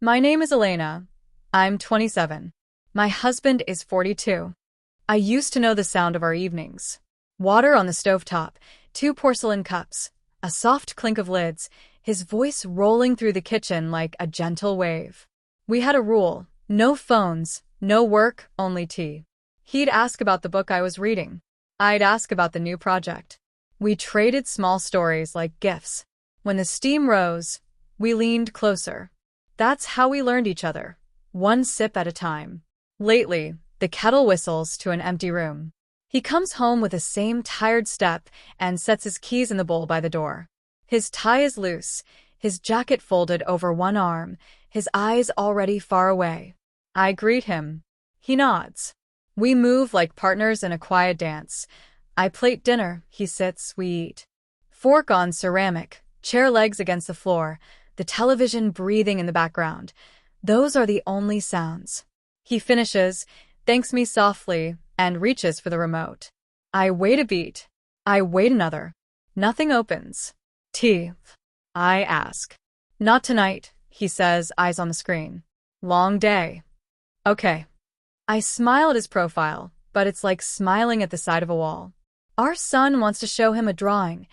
My name is Elena. I'm 27. My husband is 42. I used to know the sound of our evenings. Water on the stovetop, two porcelain cups, a soft clink of lids, his voice rolling through the kitchen like a gentle wave. We had a rule: no phones, no work, only tea. He'd ask about the book I was reading. I'd ask about the new project. We traded small stories like gifts. When the steam rose, we leaned closer. That's how we learned each other, one sip at a time. Lately, the kettle whistles to an empty room. He comes home with the same tired step and sets his keys in the bowl by the door. His tie is loose, his jacket folded over one arm, his eyes already far away. I greet him. He nods. We move like partners in a quiet dance. I plate dinner, he sits, we eat. Fork on ceramic, chair legs against the floor, the television breathing in the background. Those are the only sounds. He finishes, thanks me softly, and reaches for the remote. I wait a beat. I wait another. Nothing opens. Tea? I ask. Not tonight, he says, eyes on the screen. Long day. Okay. I smile at his profile, but it's like smiling at the side of a wall. Our son wants to show him a drawing,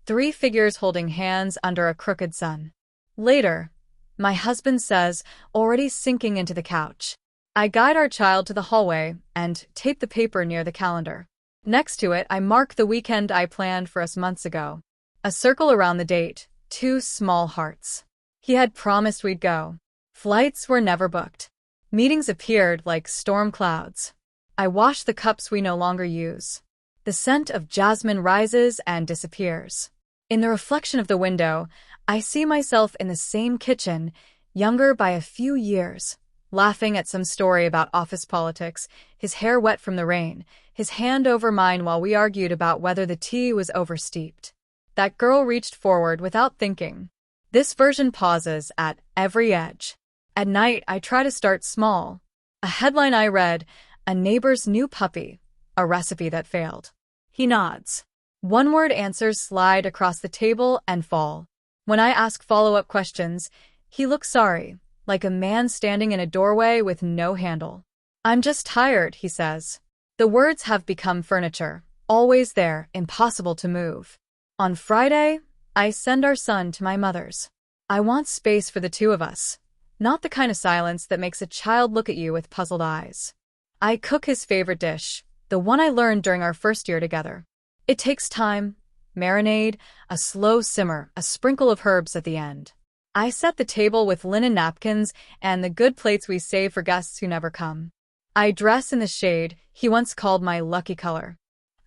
3 figures holding hands under a crooked sun. Later, my husband says, already sinking into the couch. I guide our child to the hallway and tape the paper near the calendar. Next to it, I mark the weekend I planned for us months ago. A circle around the date, 2 small hearts. He had promised we'd go. Flights were never booked. Meetings appeared like storm clouds. I wash the cups we no longer use. The scent of jasmine rises and disappears. In the reflection of the window, I see myself in the same kitchen, younger by a few years, laughing at some story about office politics, his hair wet from the rain, his hand over mine while we argued about whether the tea was oversteeped. That girl reached forward without thinking. This version pauses at every edge. At night, I try to start small. A headline I read, a neighbor's new puppy, a recipe that failed. He nods. One-word answers slide across the table and fall. When I ask follow-up questions, he looks sorry, like a man standing in a doorway with no handle. I'm just tired, he says. The words have become furniture, always there, impossible to move. On Friday, I send our son to my mother's. I want space for the 2 of us, not the kind of silence that makes a child look at you with puzzled eyes. I cook his favorite dish, the one I learned during our first year together. It takes time, marinade, a slow simmer, a sprinkle of herbs at the end. I set the table with linen napkins and the good plates we save for guests who never come. I dress in the shade he once called my lucky color.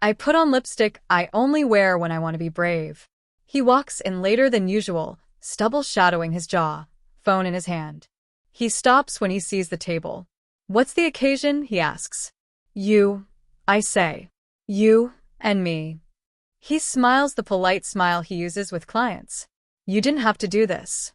I put on lipstick I only wear when I want to be brave. He walks in later than usual, stubble shadowing his jaw, phone in his hand. He stops when he sees the table. What's the occasion? He asks. You, I say. You and me. He smiles the polite smile he uses with clients. You didn't have to do this.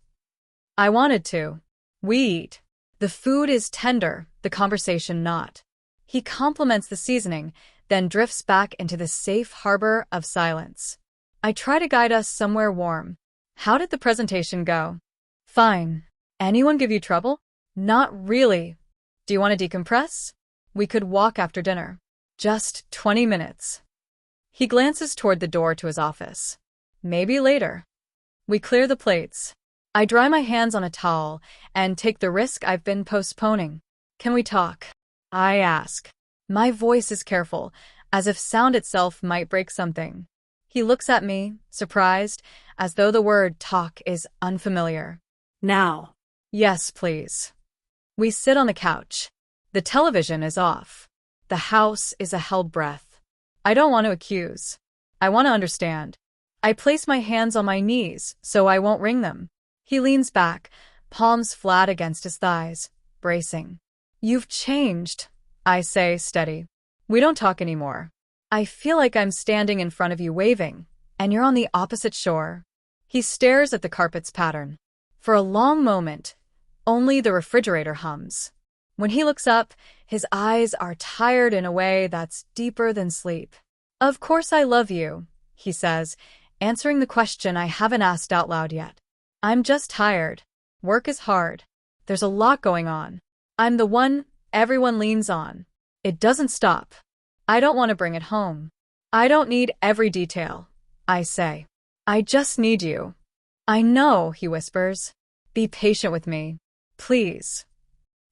I wanted to. We eat. The food is tender, the conversation not. He compliments the seasoning, then drifts back into the safe harbor of silence. I try to guide us somewhere warm. How did the presentation go? Fine. Anyone give you trouble? Not really. Do you want to decompress? We could walk after dinner. Just 20 minutes. He glances toward the door to his office. Maybe later. We clear the plates. I dry my hands on a towel and take the risk I've been postponing. Can we talk? I ask. My voice is careful, as if sound itself might break something. He looks at me, surprised, as though the word talk is unfamiliar. Now. Yes, please. We sit on the couch. The television is off. The house is a held breath. I don't want to accuse. I want to understand. I place my hands on my knees so I won't wring them. He leans back, palms flat against his thighs, bracing. You've changed, I say, steady. We don't talk anymore. I feel like I'm standing in front of you waving, and you're on the opposite shore. He stares at the carpet's pattern. For a long moment, only the refrigerator hums. When he looks up, his eyes are tired in a way that's deeper than sleep. Of course I love you, he says, answering the question I haven't asked out loud yet. I'm just tired. Work is hard. There's a lot going on. I'm the one everyone leans on. It doesn't stop. I don't want to bring it home. I don't need every detail, I say. I just need you. I know, he whispers. Be patient with me. Please.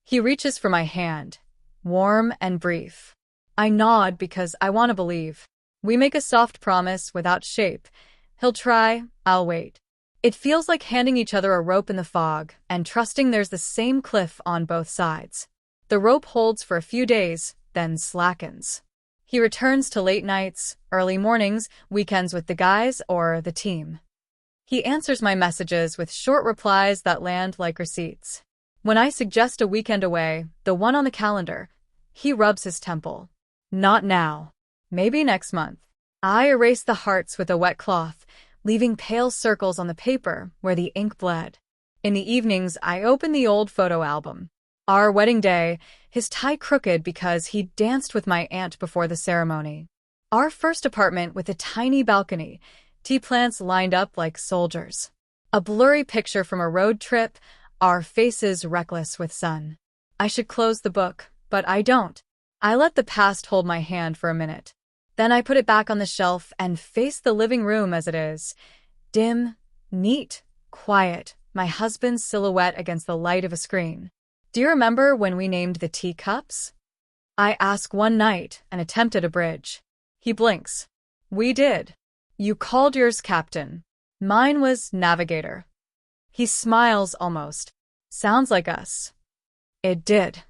He reaches for my hand, warm and brief. I nod because I want to believe. We make a soft promise without shape. He'll try, I'll wait. It feels like handing each other a rope in the fog and trusting there's the same cliff on both sides. The rope holds for a few days, then slackens. He returns to late nights, early mornings, weekends with the guys or the team. He answers my messages with short replies that land like receipts. When I suggest a weekend away, the one on the calendar, he rubs his temple. Not now. Maybe next month. I erase the hearts with a wet cloth, leaving pale circles on the paper where the ink bled. In the evenings, I open the old photo album. Our wedding day, his tie crooked because he danced with my aunt before the ceremony. Our first apartment with a tiny balcony, tea plants lined up like soldiers. A blurry picture from a road trip, our faces reckless with sun. I should close the book, but I don't. I let the past hold my hand for a minute. Then I put it back on the shelf and face the living room as it is. Dim, neat, quiet, my husband's silhouette against the light of a screen. Do you remember when we named the teacups? I ask one night and attempt at a bridge. He blinks. We did. You called yours Captain. Mine was Navigator. He smiles almost. Sounds like us. It did.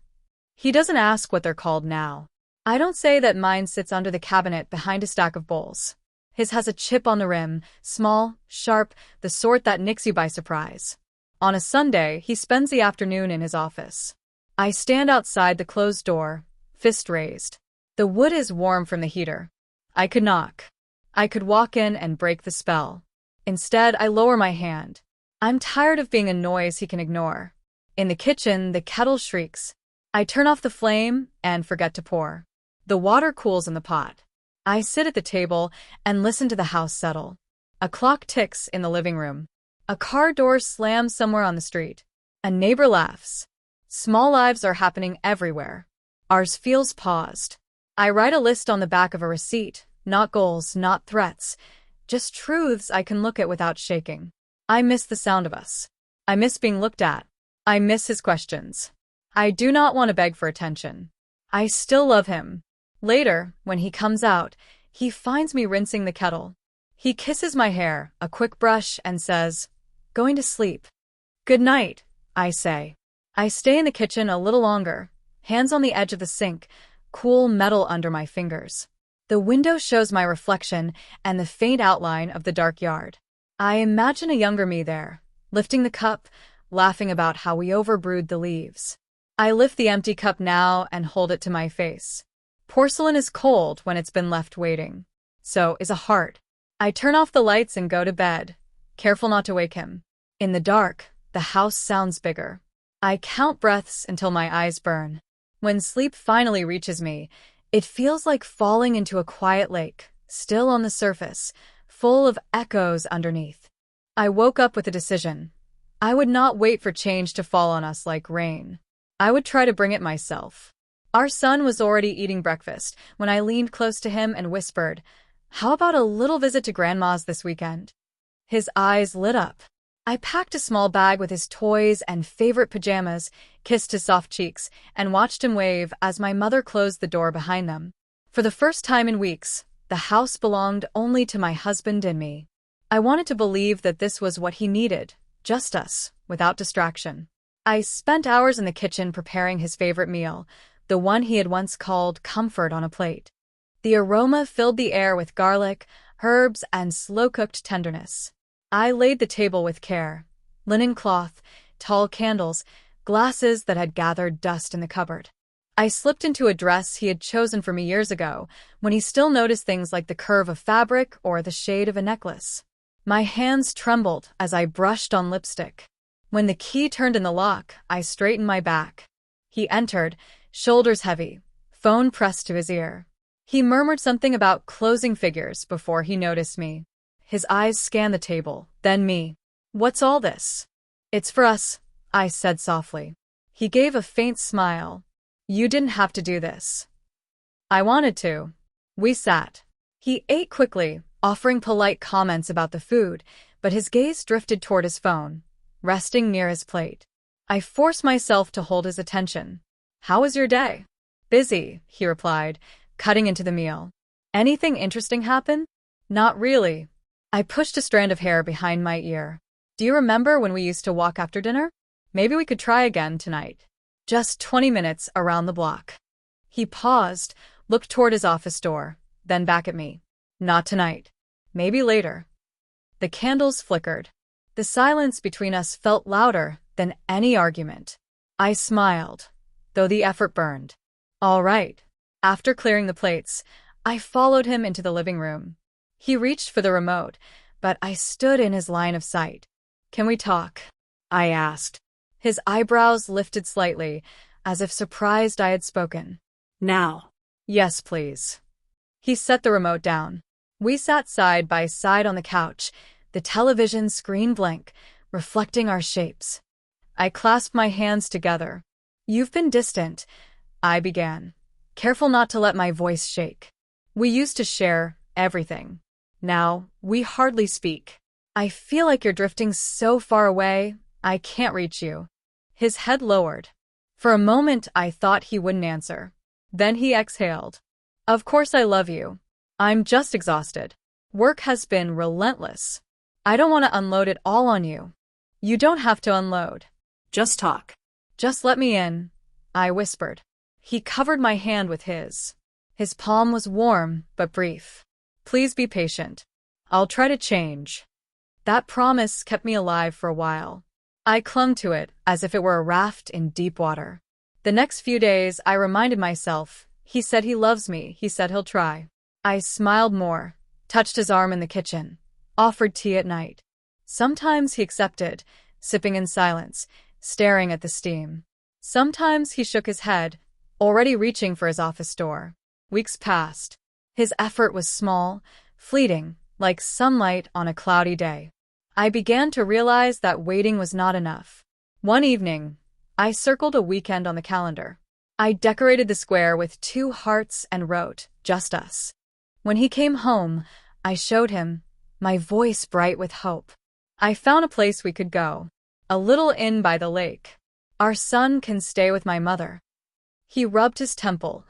He doesn't ask what they're called now. I don't say that mine sits under the cabinet behind a stack of bowls. His has a chip on the rim, small, sharp, the sort that nicks you by surprise. On a Sunday, he spends the afternoon in his office. I stand outside the closed door, fist raised. The wood is warm from the heater. I could knock. I could walk in and break the spell. Instead, I lower my hand. I'm tired of being a noise he can ignore. In the kitchen, the kettle shrieks. I turn off the flame and forget to pour. The water cools in the pot. I sit at the table and listen to the house settle. A clock ticks in the living room. A car door slams somewhere on the street. A neighbor laughs. Small lives are happening everywhere. Ours feels paused. I write a list on the back of a receipt, not goals, not threats, just truths I can look at without shaking. I miss the sound of us. I miss being looked at. I miss his questions. I do not want to beg for attention. I still love him. Later, when he comes out, he finds me rinsing the kettle. He kisses my hair, a quick brush, and says, "Going to sleep." "Good night," I say. I stay in the kitchen a little longer, hands on the edge of the sink, cool metal under my fingers. The window shows my reflection and the faint outline of the dark yard. I imagine a younger me there, lifting the cup, laughing about how we overbrewed the leaves. I lift the empty cup now and hold it to my face. Porcelain is cold when it's been left waiting. So is a heart. I turn off the lights and go to bed, careful not to wake him. In the dark, the house sounds bigger. I count breaths until my eyes burn. When sleep finally reaches me, it feels like falling into a quiet lake, still on the surface, full of echoes underneath. I woke up with a decision. I would not wait for change to fall on us like rain. I would try to bring it myself. Our son was already eating breakfast when I leaned close to him and whispered, "How about a little visit to Grandma's this weekend?" His eyes lit up. I packed a small bag with his toys and favorite pajamas, kissed his soft cheeks, and watched him wave as my mother closed the door behind them. For the first time in weeks, the house belonged only to my husband and me. I wanted to believe that this was what he needed, just us, without distraction. I spent hours in the kitchen preparing his favorite meal, the one he had once called comfort on a plate. The aroma filled the air with garlic, herbs, and slow-cooked tenderness. I laid the table with care. Linen cloth, tall candles, glasses that had gathered dust in the cupboard. I slipped into a dress he had chosen for me years ago, when he still noticed things like the curve of fabric or the shade of a necklace. My hands trembled as I brushed on lipstick. When the key turned in the lock, I straightened my back. He entered, shoulders heavy, phone pressed to his ear. He murmured something about closing figures before he noticed me. His eyes scanned the table, then me. "What's all this?" "It's for us," I said softly. He gave a faint smile. You didn't have to do this. I wanted to. We sat. He ate quickly, offering polite comments about the food, but his gaze drifted toward his phone, resting near his plate. I forced myself to hold his attention. How was your day? Busy, he replied, cutting into the meal. Anything interesting happen? Not really. I pushed a strand of hair behind my ear. Do you remember when we used to walk after dinner? Maybe we could try again tonight. Just 20 minutes around the block. He paused, looked toward his office door, then back at me. Not tonight. Maybe later. The candles flickered. The silence between us felt louder than any argument. I smiled, though the effort burned. All right. After clearing the plates, I followed him into the living room. He reached for the remote, but I stood in his line of sight. Can we talk? I asked. His eyebrows lifted slightly, as if surprised I had spoken. Now. Yes, please. He set the remote down. We sat side by side on the couch, the television screen blank, reflecting our shapes. I clasped my hands together. You've been distant, I began, careful not to let my voice shake. We used to share everything. Now, we hardly speak. I feel like you're drifting so far away, I can't reach you. His head lowered. For a moment, I thought he wouldn't answer. Then he exhaled. Of course I love you. I'm just exhausted. Work has been relentless. I don't want to unload it all on you. You don't have to unload. Just talk. Just let me in, I whispered. He covered my hand with his. His palm was warm, but brief. Please be patient. I'll try to change. That promise kept me alive for a while. I clung to it as if it were a raft in deep water. The next few days, I reminded myself, he said he loves me, he said he'll try. I smiled more, touched his arm in the kitchen, offered tea at night. Sometimes he accepted, sipping in silence, staring at the steam. Sometimes he shook his head, already reaching for his office door. Weeks passed. His effort was small, fleeting, like sunlight on a cloudy day. I began to realize that waiting was not enough. One evening, I circled a weekend on the calendar. I decorated the square with 2 hearts and wrote, "Just us." When he came home, I showed him, my voice bright with hope. I found a place we could go, a little inn by the lake. Our son can stay with my mother. He rubbed his temple,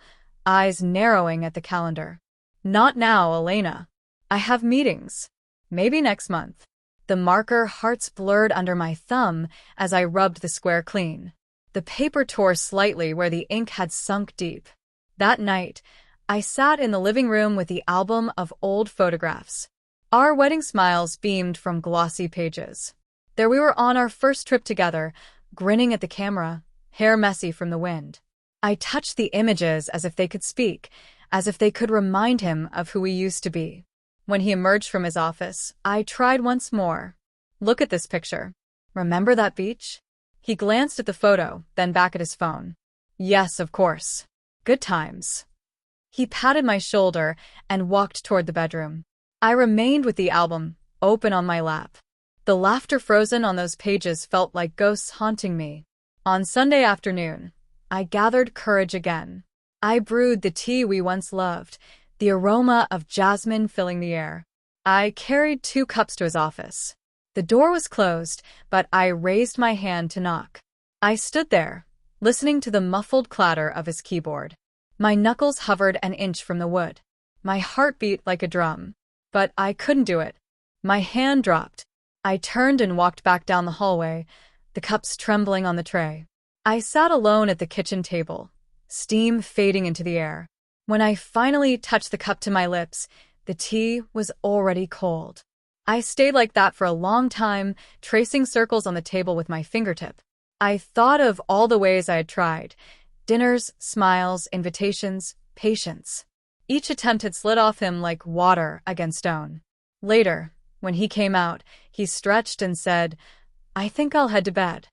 eyes narrowing at the calendar. Not now, Elena. I have meetings. Maybe next month. The marker hearts blurred under my thumb as I rubbed the square clean. The paper tore slightly where the ink had sunk deep. That night, I sat in the living room with the album of old photographs. Our wedding smiles beamed from glossy pages. There we were on our first trip together, grinning at the camera, hair messy from the wind. I touched the images as if they could speak, as if they could remind him of who we used to be. When he emerged from his office, I tried once more. Look at this picture. Remember that beach? He glanced at the photo, then back at his phone. Yes, of course. Good times. He patted my shoulder and walked toward the bedroom. I remained with the album, open on my lap. The laughter frozen on those pages felt like ghosts haunting me. On Sunday afternoon, I gathered courage again. I brewed the tea we once loved, the aroma of jasmine filling the air. I carried 2 cups to his office. The door was closed, but I raised my hand to knock. I stood there, listening to the muffled clatter of his keyboard. My knuckles hovered an inch from the wood. My heart beat like a drum. But I couldn't do it. My hand dropped. I turned and walked back down the hallway, the cups trembling on the tray. I sat alone at the kitchen table, steam fading into the air. When I finally touched the cup to my lips, the tea was already cold. I stayed like that for a long time, tracing circles on the table with my fingertip. I thought of all the ways I had tried. Dinners, smiles, invitations, patience. Each attempt had slid off him like water against stone. Later, when he came out, he stretched and said, "I think I'll head to bed."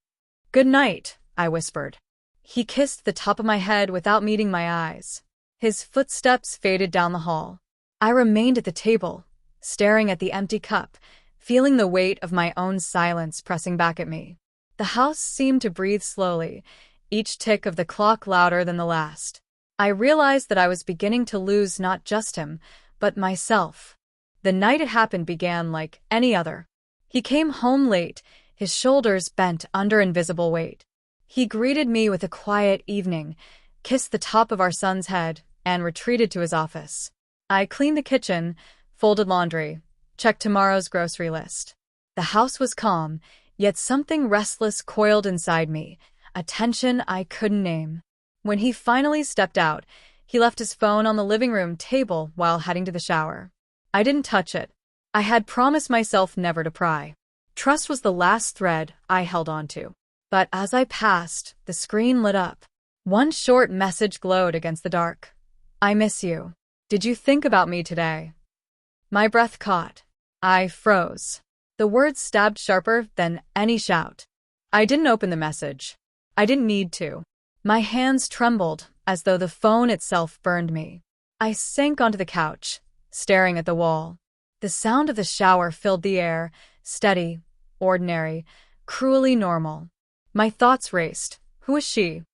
"Good night," I whispered. He kissed the top of my head without meeting my eyes. His footsteps faded down the hall. I remained at the table, staring at the empty cup, feeling the weight of my own silence pressing back at me. The house seemed to breathe slowly, each tick of the clock louder than the last. I realized that I was beginning to lose not just him, but myself. The night it happened began like any other. He came home late, his shoulders bent under invisible weight. He greeted me with a quiet evening, kissed the top of our son's head, and retreated to his office. I cleaned the kitchen, folded laundry, checked tomorrow's grocery list. The house was calm, yet something restless coiled inside me, a tension I couldn't name. When he finally stepped out, he left his phone on the living room table while heading to the shower. I didn't touch it. I had promised myself never to pry. Trust was the last thread I held onto. But as I passed, the screen lit up. One short message glowed against the dark. I miss you. Did you think about me today? My breath caught. I froze. The words stabbed sharper than any shout. I didn't open the message. I didn't need to. My hands trembled as though the phone itself burned me. I sank onto the couch, staring at the wall. The sound of the shower filled the air, steady, ordinary, cruelly normal. My thoughts raced. Who was she?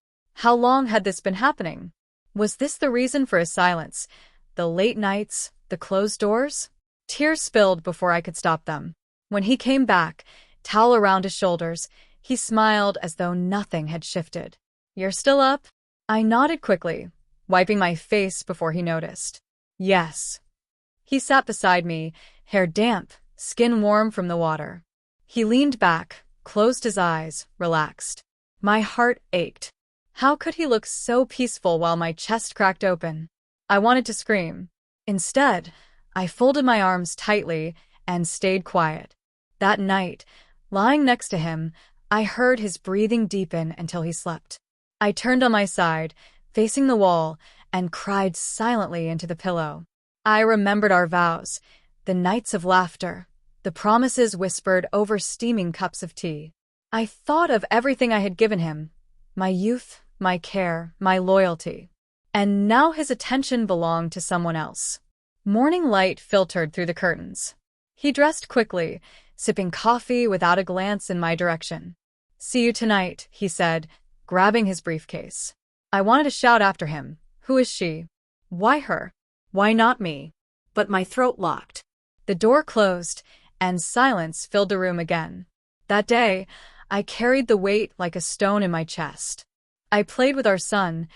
How long had this been happening? Was this the reason for his silence? The late nights, the closed doors? Tears spilled before I could stop them. When he came back, towel around his shoulders, he smiled as though nothing had shifted. You're still up? I nodded quickly, wiping my face before he noticed. Yes. He sat beside me, hair damp, skin warm from the water. He leaned back, closed his eyes, relaxed. My heart ached. How could he look so peaceful while my chest cracked open? I wanted to scream. Instead, I folded my arms tightly and stayed quiet. That night, lying next to him, I heard his breathing deepen until he slept. I turned on my side, facing the wall, and cried silently into the pillow. I remembered our vows, the nights of laughter, the promises whispered over steaming cups of tea. I thought of everything I had given him, my youth, my care, my loyalty. And now his attention belonged to someone else. Morning light filtered through the curtains. He dressed quickly, sipping coffee without a glance in my direction. See you tonight, he said, grabbing his briefcase. I wanted to shout after him. Who is she? Why her? Why not me? But my throat locked. The door closed, and silence filled the room again. That day, I carried the weight like a stone in my chest. I played with our son,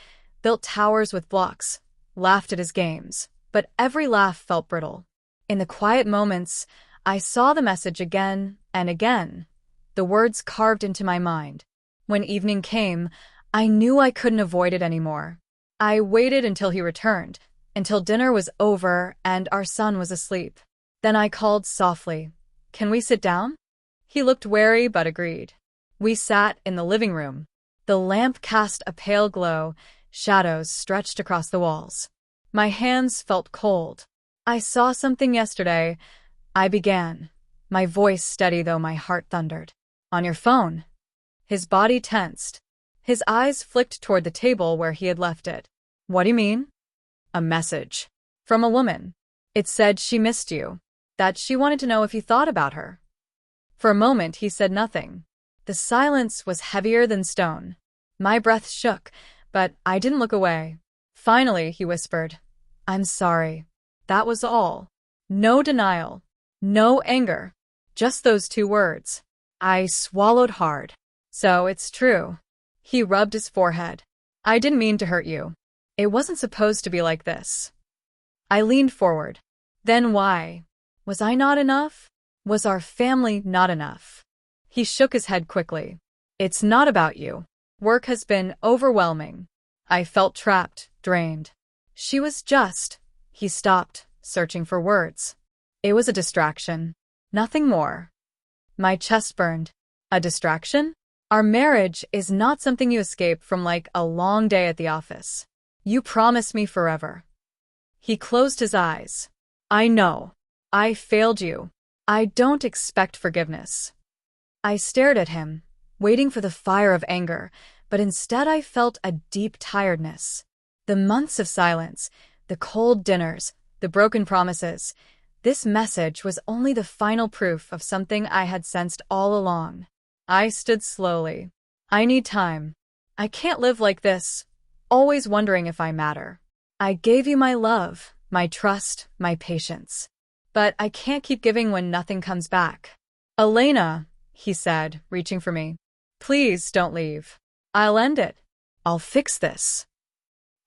built towers with blocks, laughed at his games, but every laugh felt brittle. In the quiet moments, I saw the message again and again, the words carved into my mind. When evening came, I knew I couldn't avoid it anymore. I waited until he returned, until dinner was over and our son was asleep. Then I called softly, "Can we sit down?" He looked wary but agreed. We sat in the living room. The lamp cast a pale glow, shadows stretched across the walls. My hands felt cold. I saw something yesterday. I began, my voice steady though my heart thundered. On your phone. His body tensed. His eyes flicked toward the table where he had left it. What do you mean? A message. From a woman. It said she missed you. That she wanted to know if you thought about her. For a moment he said nothing. The silence was heavier than stone. My breath shook, but I didn't look away. Finally, he whispered, "I'm sorry." That was all. No denial. No anger. Just those two words. I swallowed hard. So it's true. He rubbed his forehead. I didn't mean to hurt you. It wasn't supposed to be like this. I leaned forward. Then why? Was I not enough? Was our family not enough? He shook his head quickly. It's not about you. Work has been overwhelming. I felt trapped, drained. She was just. He stopped, searching for words. It was a distraction. Nothing more. My chest burned. A distraction? Our marriage is not something you escape from like a long day at the office. You promised me forever. He closed his eyes. I know. I failed you. I don't expect forgiveness. I stared at him, waiting for the fire of anger, but instead I felt a deep tiredness. The months of silence, the cold dinners, the broken promises. This message was only the final proof of something I had sensed all along. I stood slowly. I need time. I can't live like this, always wondering if I matter. I gave you my love, my trust, my patience. But I can't keep giving when nothing comes back. Elena, he said, reaching for me. Please don't leave. I'll end it. I'll fix this.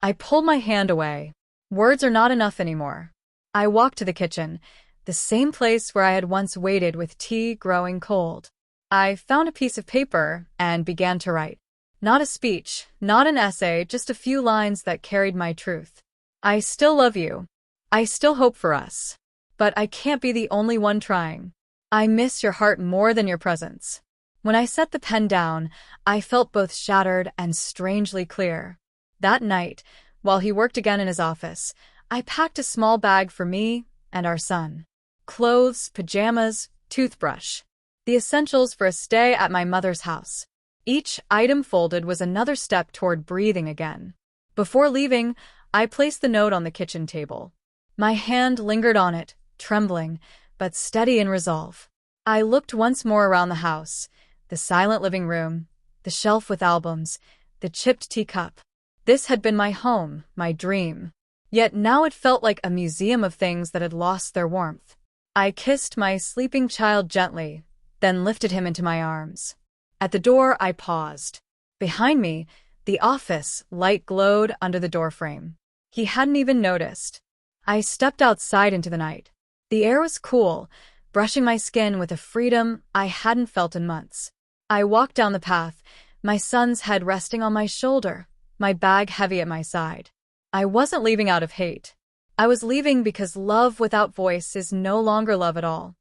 I pulled my hand away. Words are not enough anymore. I walked to the kitchen, the same place where I had once waited with tea growing cold. I found a piece of paper and began to write. Not a speech, not an essay, just a few lines that carried my truth. I still love you. I still hope for us. But I can't be the only one trying. I miss your heart more than your presence. When I set the pen down, I felt both shattered and strangely clear. That night, while he worked again in his office, I packed a small bag for me and our son. Clothes, pajamas, toothbrush. The essentials for a stay at my mother's house. Each item folded was another step toward breathing again. Before leaving, I placed the note on the kitchen table. My hand lingered on it, trembling, but steady in resolve. I looked once more around the house, the silent living room, the shelf with albums, the chipped teacup. This had been my home, my dream. Yet now it felt like a museum of things that had lost their warmth. I kissed my sleeping child gently, then lifted him into my arms. At the door, I paused. Behind me, the office light glowed under the doorframe. He hadn't even noticed. I stepped outside into the night. The air was cool, brushing my skin with a freedom I hadn't felt in months. I walked down the path, my son's head resting on my shoulder, my bag heavy at my side. I wasn't leaving out of hate. I was leaving because love without voice is no longer love at all.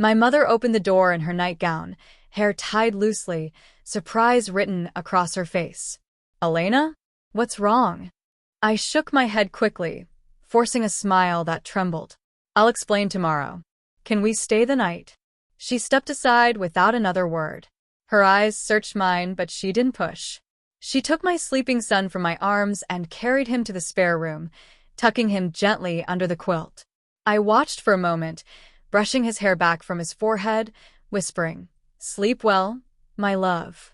My mother opened the door in her nightgown, hair tied loosely, surprise written across her face. Elena? What's wrong? I shook my head quickly, forcing a smile that trembled. I'll explain tomorrow. Can we stay the night? She stepped aside without another word. Her eyes searched mine, but she didn't push. She took my sleeping son from my arms and carried him to the spare room, tucking him gently under the quilt. I watched for a moment, brushing his hair back from his forehead, whispering, "Sleep well, my love."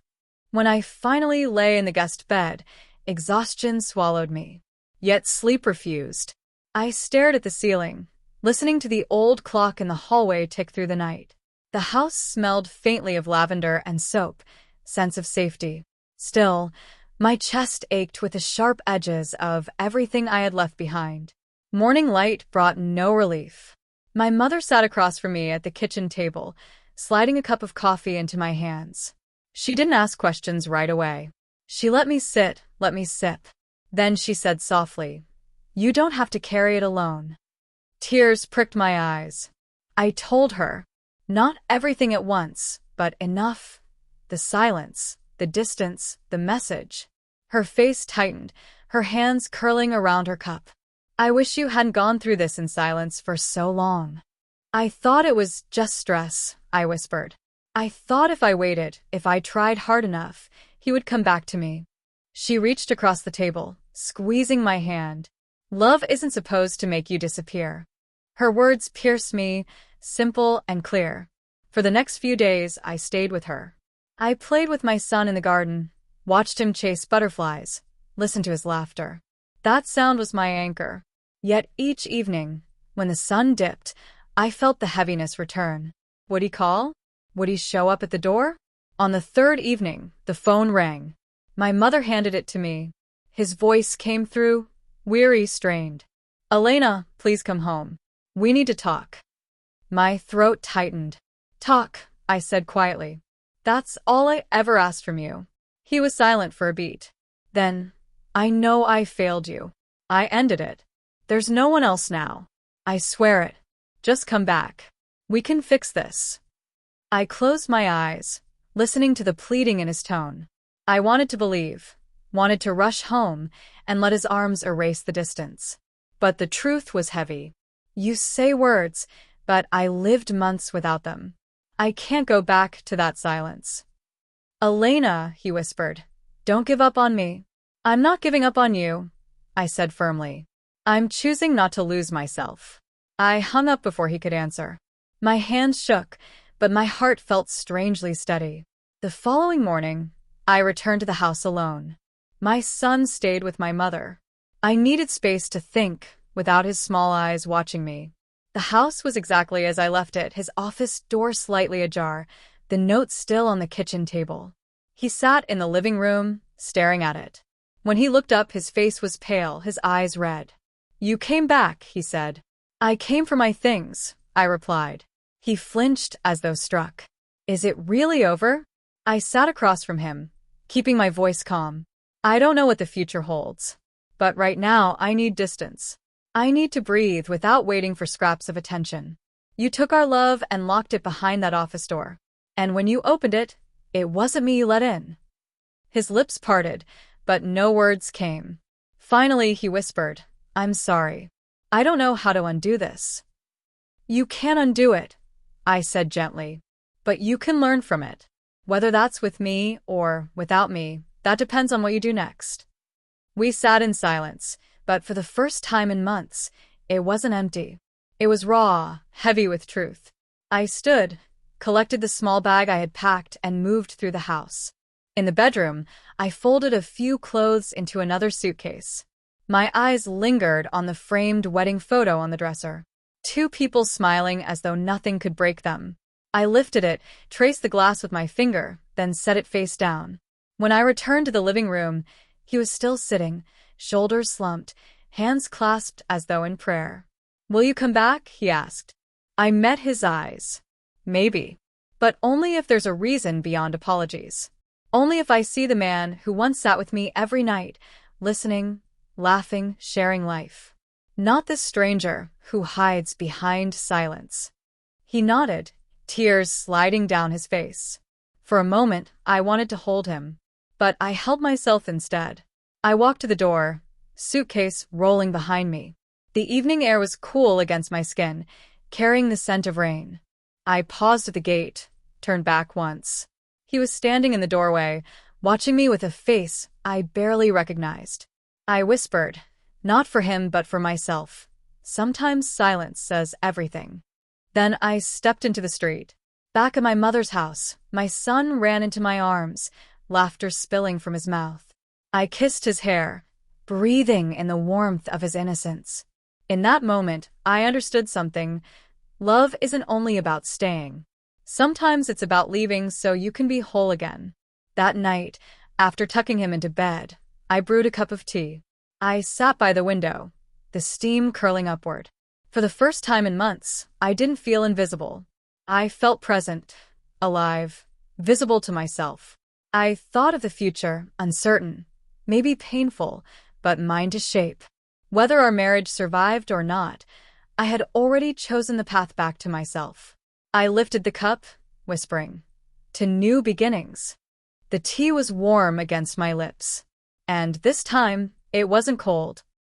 When I finally lay in the guest bed, exhaustion swallowed me. Yet sleep refused. I stared at the ceiling, listening to the old clock in the hallway tick through the night. The house smelled faintly of lavender and soap, sense of safety. Still, my chest ached with the sharp edges of everything I had left behind. Morning light brought no relief. My mother sat across from me at the kitchen table, sliding a cup of coffee into my hands. She didn't ask questions right away. She let me sit, let me sip. Then she said softly, "You don't have to carry it alone." Tears pricked my eyes. I told her, not everything at once, but enough. The silence, the distance, the message. Her face tightened, her hands curling around her cup. "I wish you hadn't gone through this in silence for so long." "I thought it was just stress," I whispered. "I thought if I waited, if I tried hard enough, he would come back to me." She reached across the table, squeezing my hand. "Love isn't supposed to make you disappear." Her words pierced me, simple and clear. For the next few days, I stayed with her. I played with my son in the garden, watched him chase butterflies, listened to his laughter. That sound was my anchor. Yet each evening, when the sun dipped, I felt the heaviness return. Would he call? Would he show up at the door? On the third evening, the phone rang. My mother handed it to me. His voice came through, weary, strained. "Elena, please come home. We need to talk." My throat tightened. "Talk," I said quietly. "That's all I ever asked from you." He was silent for a beat. Then, "I know I failed you. I ended it. There's no one else now. I swear it. Just come back. We can fix this." I closed my eyes, listening to the pleading in his tone. I wanted to believe, wanted to rush home and let his arms erase the distance. But the truth was heavy. You say words, but I lived months without them. I can't go back to that silence. "Elena," he whispered, "don't give up on me." "I'm not giving up on you," I said firmly. "I'm choosing not to lose myself." I hung up before he could answer. My hands shook, but my heart felt strangely steady. The following morning, I returned to the house alone. My son stayed with my mother. I needed space to think without his small eyes watching me. The house was exactly as I left it, his office door slightly ajar, the note still on the kitchen table. He sat in the living room, staring at it. When he looked up, his face was pale, his eyes red. "You came back," he said. "I came for my things," I replied. He flinched as though struck. "Is it really over?" I sat across from him, keeping my voice calm. "I don't know what the future holds. But right now, I need distance. I need to breathe without waiting for scraps of attention. You took our love and locked it behind that office door. And when you opened it, it wasn't me you let in." His lips parted, but no words came. Finally, he whispered, "I'm sorry. I don't know how to undo this." "You can undo it," I said gently. "But you can learn from it. Whether that's with me or without me, that depends on what you do next." We sat in silence, but for the first time in months, it wasn't empty. It was raw, heavy with truth. I stood, collected the small bag I had packed, and moved through the house. In the bedroom, I folded a few clothes into another suitcase. My eyes lingered on the framed wedding photo on the dresser. Two people smiling as though nothing could break them. I lifted it, traced the glass with my finger, then set it face down. When I returned to the living room, he was still sitting, shoulders slumped, hands clasped as though in prayer. "Will you come back?" he asked. I met his eyes. "Maybe. But only if there's a reason beyond apologies. Only if I see the man who once sat with me every night, listening, laughing, sharing life. Not this stranger who hides behind silence." He nodded, tears sliding down his face. For a moment, I wanted to hold him, but I held myself instead. I walked to the door, suitcase rolling behind me. The evening air was cool against my skin, carrying the scent of rain. I paused at the gate, turned back once. He was standing in the doorway, watching me with a face I barely recognized. I whispered, not for him but for myself, "Sometimes silence says everything." Then I stepped into the street. Back at my mother's house, my son ran into my arms, laughter spilling from his mouth. I kissed his hair, breathing in the warmth of his innocence. In that moment, I understood something. Love isn't only about staying. Sometimes it's about leaving so you can be whole again. That night, after tucking him into bed, I brewed a cup of tea. I sat by the window, the steam curling upward. For the first time in months, I didn't feel invisible. I felt present, alive, visible to myself. I thought of the future, uncertain, maybe painful, but mine to shape. Whether our marriage survived or not, I had already chosen the path back to myself. I lifted the cup, whispering, "To new beginnings." The tea was warm against my lips. And this time, it wasn't cold.